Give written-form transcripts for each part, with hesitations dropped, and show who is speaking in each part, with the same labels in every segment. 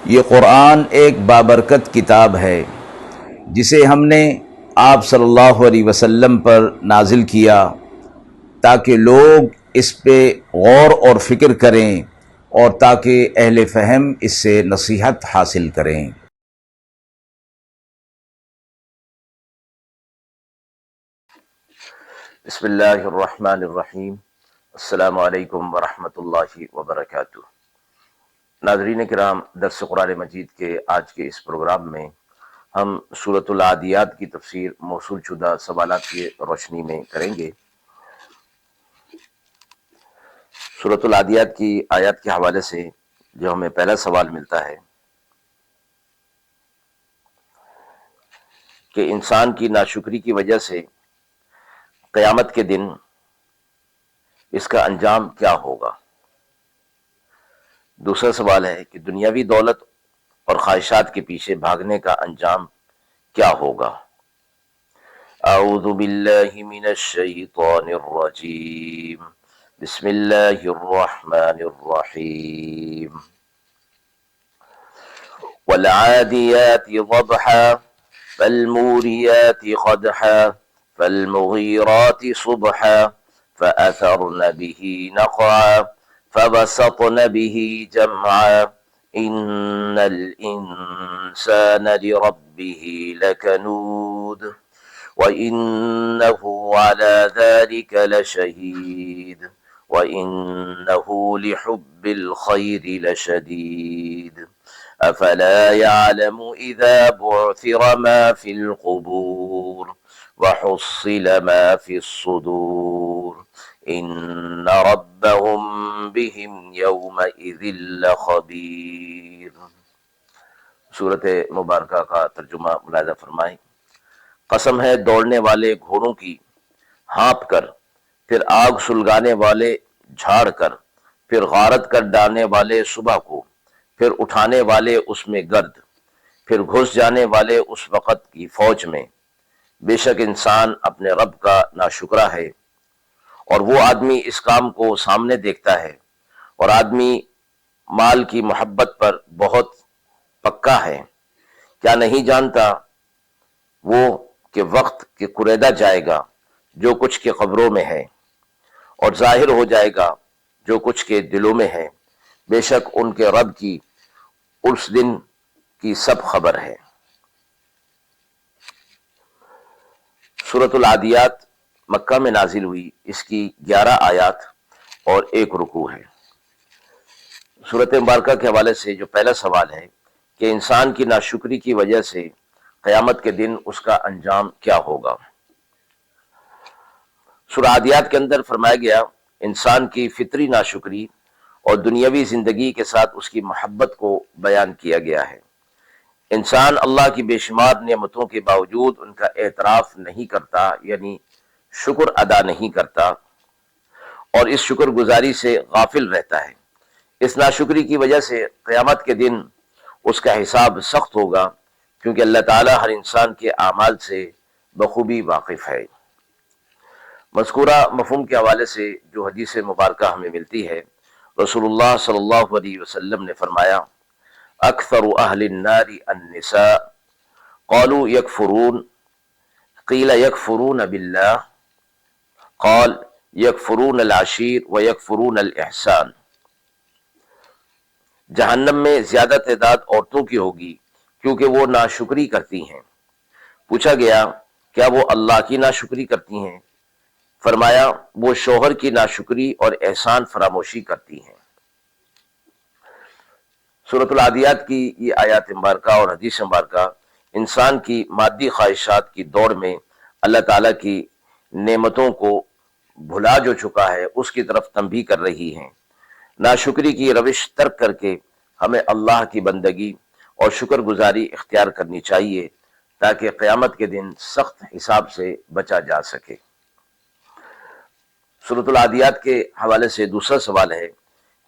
Speaker 1: یہ قرآن ایک بابرکت کتاب ہے جسے ہم نے آپ صلی اللہ علیہ وسلم پر نازل کیا تاکہ لوگ اس پہ غور اور فکر کریں اور تاکہ اہل فہم اس سے نصیحت حاصل کریں۔
Speaker 2: بسم اللہ الرحمن الرحیم۔ السلام علیکم ورحمۃ اللہ وبرکاتہ۔ ناظرین کرام، درس قرآن مجید کے آج کے اس پروگرام میں ہم سورۃ العادیات کی تفسیر موصول شدہ سوالات کی روشنی میں کریں گے۔ سورۃ العادیات کی آیات کے حوالے سے جو ہمیں پہلا سوال ملتا ہے کہ انسان کی ناشکری کی وجہ سے قیامت کے دن اس کا انجام کیا ہوگا۔ دوسرا سوال ہے کہ دنیاوی دولت اور خواہشات کے پیچھے بھاگنے کا انجام کیا ہوگا۔ اعوذ باللہ من الشیطان الرجیم، بسم اللہ الرحمن الرحیم۔ والعادیات ضبحا فالموریات قدحا فالمغیرات صبحا فأثرن به نقعا فبسطن به جمعا إن الإنسان لربه لكنود وإنه على ذلك لشهيد وإنه لحب الخير لشديد أفلا يعلم إذا بعثر ما في القبور وحصل ما في الصدور إن ربهم بهم يومئذ لخبير۔ سورۃ مبارکہ کا ترجمہ ملاحظہ فرمائیں۔ قسم ہے دوڑنے والے گھوڑوں کی، ہانپ کر، پھر آگ سلگانے والے جھاڑ کر، پھر غارت کر ڈالنے والے صبح کو، پھر اٹھانے والے اس میں گرد، پھر گھس جانے والے اس وقت کی فوج میں۔ بے شک انسان اپنے رب کا ناشکرا ہے، اور وہ آدمی اس کام کو سامنے دیکھتا ہے، اور آدمی مال کی محبت پر بہت پکا ہے۔ کیا نہیں جانتا وہ کہ وقت کے قریدا جائے گا جو کچھ کے قبروں میں ہے، اور ظاہر ہو جائے گا جو کچھ کے دلوں میں ہے۔ بے شک ان کے رب کی اس دن کی سب خبر ہے۔ سورۃ العادیات مکہ میں نازل ہوئی، اس کی 11 آیات اور 1 رکوع ہے۔ سورۃ مبارکہ کے حوالے سے جو پہلا سوال ہے کہ انسان کی ناشکری کی وجہ سے قیامت کے دن اس کا انجام کیا ہوگا۔ سورہ عادیات کے اندر فرمایا گیا انسان کی فطری ناشکری اور دنیاوی زندگی کے ساتھ اس کی محبت کو بیان کیا گیا ہے۔ انسان اللہ کی بے شمار نعمتوں کے باوجود ان کا اعتراف نہیں کرتا، یعنی شکر ادا نہیں کرتا، اور اس شکر گزاری سے غافل رہتا ہے۔ اس ناشکری کی وجہ سے قیامت کے دن اس کا حساب سخت ہوگا، کیونکہ اللہ تعالی ہر انسان کے اعمال سے بخوبی واقف ہے۔ مذکورہ مفہوم کے حوالے سے جو حدیث مبارکہ ہمیں ملتی ہے، رسول اللہ صلی اللہ علیہ وسلم نے فرمایا اکثر اہل النار النساء قالوا یکفرون قیل یکفرون باللہ قال یکفرون العشیر ویکفرون الاحسان۔ جہنم میں زیادہ تعداد عورتوں کی ہوگی کیونکہ وہ ناشکری کرتی ہیں۔ پوچھا گیا کیا وہ اللہ کی ناشکری کرتی ہیں؟ فرمایا وہ شوہر کی ناشکری اور احسان فراموشی کرتی ہیں۔ سورۃ العادیات کی یہ آیات مبارکہ اور حدیث مبارکہ انسان کی مادی خواہشات کی دوڑ میں اللہ تعالیٰ کی نعمتوں کو بھلا جو چکا ہے اس کی طرف تنبیہ کر رہی ہیں۔ ناشکری کی روش ترک کر کے ہمیں اللہ کی بندگی اور شکر گزاری اختیار کرنی چاہیے تاکہ قیامت کے دن سخت حساب سے بچا جا سکے۔ سورۃ العادیات کے حوالے سے دوسرا سوال ہے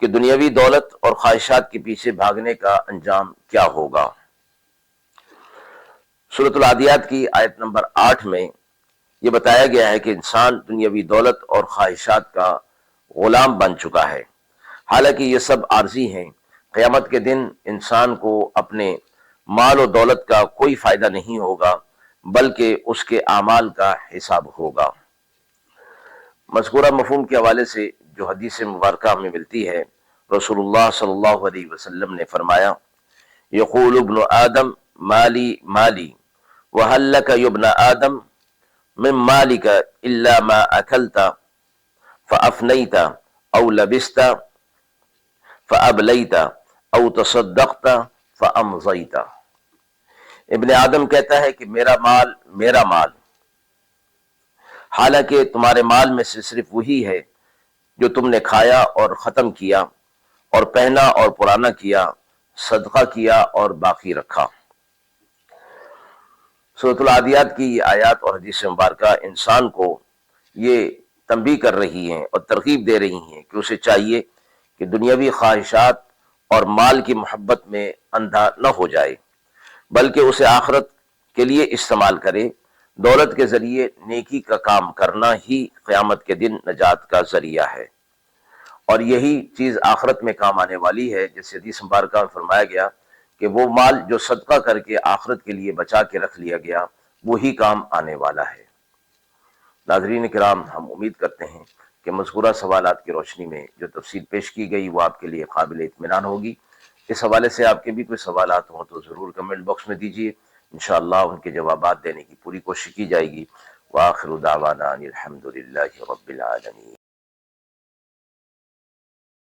Speaker 2: کہ دنیاوی دولت اور خواہشات کے پیچھے بھاگنے کا انجام کیا ہوگا۔ سورۃ العادیات کی آیت نمبر 8 میں یہ بتایا گیا ہے کہ انسان دنیاوی دولت اور خواہشات کا غلام بن چکا ہے۔ حالانکہ یہ سب عارضی ہیں، قیامت کے دن انسان کو اپنے مال و دولت کا کوئی فائدہ نہیں ہوگا، بلکہ اس کے اعمال کا حساب ہوگا۔ مذکورہ مفہوم کے حوالے سے جو حدیث مبارکہ ہمیں ملتی ہے، رسول اللہ صلی اللہ علیہ وسلم نے فرمایا، یقول ابن آدم مالی مالی وہل لک ابن آدم من مالک الا ما اکلت فافنیت او لبست فابلیت او تصدقت فامضیت۔ ابن آدم کہتا ہے کہ میرا مال، حالانکہ تمہارے مال میں سے صرف وہی ہے جو تم نے کھایا اور ختم کیا اور پہنا اور پرانا کیا، صدقہ کیا اور باقی رکھا۔ سورۃ العادیات کی یہ آیات اور حدیث مبارکہ انسان کو یہ تنبیہ کر رہی ہیں اور ترغیب دے رہی ہیں کہ اسے چاہیے کہ دنیاوی خواہشات اور مال کی محبت میں اندھا نہ ہو جائے، بلکہ اسے آخرت کے لیے استعمال کرے۔ دولت کے ذریعے نیکی کا کام کرنا ہی قیامت کے دن نجات کا ذریعہ ہے، اور یہی چیز آخرت میں کام آنے والی ہے۔ جیسے حدیث مبارکہ میں فرمایا گیا کہ وہ مال جو صدقہ کر کے آخرت کے لیے بچا کے رکھ لیا گیا، وہی کام آنے والا ہے۔ ناظرین کرام، ہم امید کرتے ہیں کہ مذکورہ سوالات کی روشنی میں جو تفصیل پیش کی گئی وہ آپ کے لیے قابل اطمینان ہوگی۔ اس حوالے سے آپ کے بھی کوئی سوالات ہوں تو ضرور کمنٹ باکس میں دیجیے، انشاءاللہ ان کے جوابات دینے کی پوری کوشش کی جائے گی۔ وآخر دعوانا ان الحمد للہ رب العالمین۔